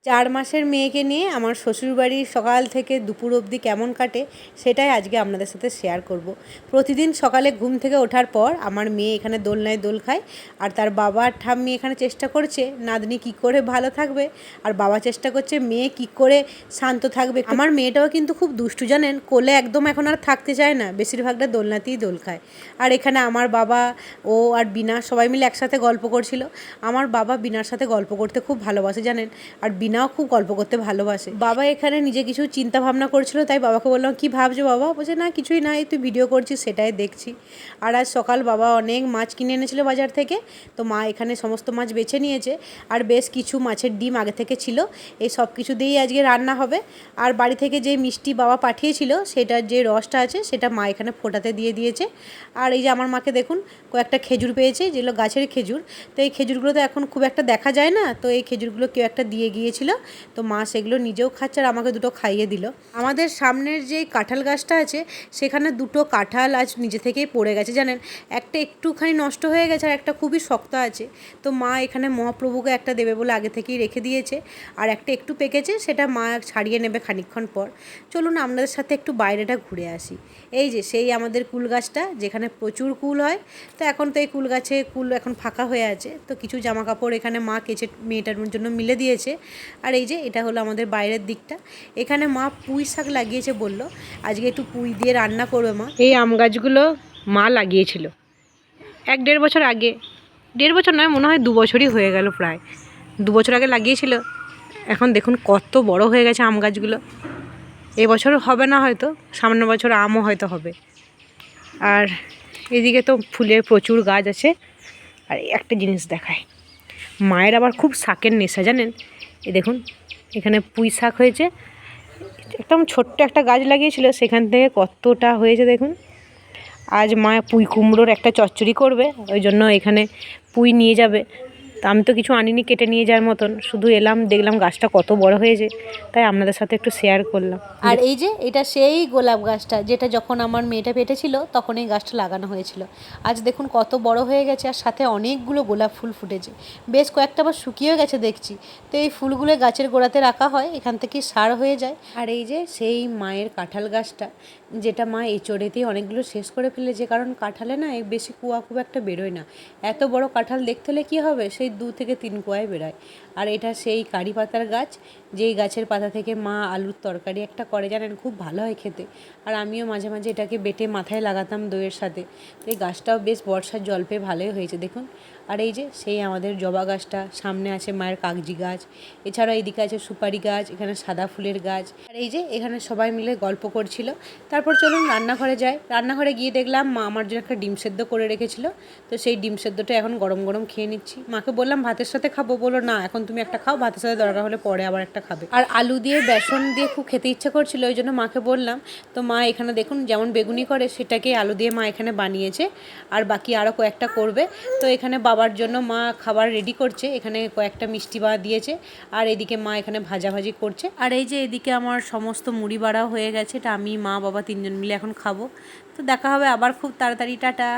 4 মাসের মেয়েকে নিয়ে আমার শ্বশুরবাড়ির সকাল থেকে দুপুর অবধি কেমন কাটে সেটাই আজকে আপনাদের সাথে শেয়ার করব। প্রতিদিন সকালে ঘুম থেকে ওঠার পর আমার মেয়ে এখানে দোলনায় দোল খায়, আর তার বাবা আর ঠাম্মি এখানে চেষ্টা করছে নাতনি কী করে ভালো থাকবে, আর বাবা চেষ্টা করছে মেয়ে কী করে শান্ত থাকবে। আমার মেয়েটাও কিন্তু খুব দুষ্টু জানেন, কোলে একদম এখন আর থাকতে চায় না, বেশিরভাগটা দোলনাতেই দোল খায়। আর এখানে আমার বাবা, ও আর বিনা সবাই মিলে একসাথে গল্প করছিল। আমার বাবা বিনার সাথে গল্প করতে খুব ভালোবাসে জানেন, আর বিনাও খুব গল্প করতে ভালোবাসে। বাবা এখানে নিজে কিছু চিন্তা ভাবনা করছিল, তাই বাবাকে বললাম কি ভাবছো বাবা? বলছে না কিছুই না, এই তুই ভিডিও করছিস সেটাই দেখছি। আর আজ সকাল বাবা অনেক মাছ কিনে এনেছিল বাজার থেকে, তো মা এখানে সমস্ত মাছ বেছে নিয়েছে, আর বেশ কিছু মাছের ডিম আগে থেকে ছিল। এই সব কিছু দিয়েই আজকে রান্না হবে। আর বাড়ি থেকে যে মিষ্টি বাবা পাঠিয়েছিল সেটার যে রসটা আছে সেটা মা এখানে ফোটাতে দিয়ে দিয়েছে। আর এই যে আমার মাকে দেখুন কয়েকটা খেজুর পেয়েছে, যেগুলো গাছের খেজুর, তো এই খেজুরগুলো তো এখন খুব একটা দেখা যায় না, তো এই খেজুরগুলো কেউ একটা দিয়ে গিয়েছিল, তো মা সেগুলো নিজেও খাচ্ছে আর আমাকে দুটো খাইয়ে দিল। আমাদের সামনের যে কাঁঠাল গাছটা আছে সেখানে দুটো কাঁঠাল আজ নিজে থেকেই পড়ে গেছে জানেন, একটা একটুখানি নষ্ট হয়ে গেছে আর একটা খুবই শক্ত আছে। তো মা এখানে মহাপ্রভুকে একটা দেবে বলে আগে থেকেই রেখে দিয়েছে, আর একটা একটু পেকেছে সেটা মা ছাড়িয়ে নেবে খানিকক্ষণ পর। চলুন আপনাদের সাথে একটু বাইরেটা ঘুরে আসি। এই যে সেই আমাদের কুল গাছটা, যেখানে প্রচুর কুল হয়, তো এখন তো এই কুল গাছে কুল এখন ফাঁকা হয়ে আছে, তো কিছু জামা কাপড় এখানে মা কেচে মেয়েটার জন্য মিলে দিয়েছে। আর এই যে এটা হলো আমাদের বাইরের দিকটা, এখানে মা পুঁই শাক লাগিয়েছে, বলল আজকে একটু পুঁই দিয়ে রান্না করবে মা। এই আম গাছগুলো মা লাগিয়েছিল 1-1.5 বছর আগে, 1.5 বছর নয়, মনে হয় 2 বছরই হয়ে গেল, প্রায় 2 বছর আগে লাগিয়েছিল। এখন দেখুন কত বড় হয়ে গেছে আম গাছগুলো। এবছর হবে না হয়তো, সামনের বছর আমও হয়তো হবে। আর এদিকে তো ফুলের প্রচুর গাছ আছে। আর একটা জিনিস দেখায়, মায়ের আবার খুব শাকের নেশা জানেন। এই দেখুন এখানে পুঁই শাক হয়েছে, একদম ছোট্ট একটা গাছ লাগিয়েছিল, সেখান থেকে কতটা হয়েছে দেখুন। আজ মা পুঁই কুমড়োর একটা চচ্চড়ি করবে, ওই জন্য এখানে পুঁই নিয়ে যাবে। তা আমি তো কিছু আনিনি কেটে নিয়ে যাওয়ার মতন, শুধু এলাম দেখলাম গাছটা কত বড় হয়েছে, তাই আপনাদের সাথে একটু শেয়ার করলাম। আর এই যে এটা সেই গোলাপ গাছটা, যেটা যখন আমার মেয়েটা পেটে ছিল তখন এই গাছটা লাগানো হয়েছিল। আজ দেখুন কত বড় হয়ে গেছে, আর সাথে অনেকগুলো গোলাপ ফুল ফুটেছে, বেশ কয়েকটা আবার শুকিয়েও গেছে দেখছি। তো এই ফুলগুলো গাছের গোড়াতে রাখা হয়, এখান থেকে সার হয়ে যায়। আর এই যে সেই মায়ের কাঁঠাল গাছটা, যেটা মা এঁচড়েতেই অনেকগুলো শেষ করে ফেলেছে, কারণ কাঁঠালে না বেশি কুয়া খুব একটা বেরোয় না। এত বড় কাঁঠাল দেখতে হলে কী হবে, সেই 2 থেকে 3 কুয়ায় বেরোয়। আর এটা সেই কারি পাতার গাছ, যেই গাছের পাতা থেকে মা আলুর তরকারি একটা করে জানেন, খুব ভালো হয় খেতে। আর আমিও মাঝে মাঝে এটাকে বেটে মাথায় লাগাতাম দইয়ের সাথে। তো এই গাছটাও বেশ বর্ষার জল পেয়ে ভালোই হয়েছে দেখুন। আর এই যে সেই আমাদের জবা গাছটা, সামনে আছে মায়ের কাগজি গাছ, এছাড়াও এইদিকে আছে সুপারি গাছ, এখানে সাদা ফুলের গাছ। আর এই যে এখানে সবাই মিলে গল্প করছিল। তারপর চলুন রান্নাঘরে যাই। রান্নাঘরে গিয়ে দেখলাম মা আমার জন্য একটা ডিম সেদ্ধ করে রেখেছিল, তো সেই ডিম সেদ্ধটা এখন গরম গরম খেয়ে নিচ্ছি। মাকে বললাম ভাতের সাথে খাবো, বলো না এখন তুমি একটা খাও, ভাতের সাথে দরকার হলে পরে আবার একটা খাবে। আর আলু দিয়ে বেসন দিয়ে খুব খেতে ইচ্ছা করছিল, ওই জন্য মাকে বললাম। তো মা এখানে দেখুন যেমন বেগুনি করে সেটাকে আলু দিয়ে মা এখানে বানিয়েছে, আর বাকি আরও কয়েকটা করবে। তো এখানে বাবার জন্য মা খাবার রেডি করছে, এখানে কয়েকটা মিষ্টি বা দিয়েছে, আর এদিকে মা এখানে ভাজাভাজি করছে। আর এই যে এদিকে আমার সমস্ত মুড়ি বাড়া হয়ে গেছে, এটা আমি মা বাবা 3জন মিলে এখন খাবো। তো দেখা হবে আবার খুব তাড়াতাড়ি, টাটা।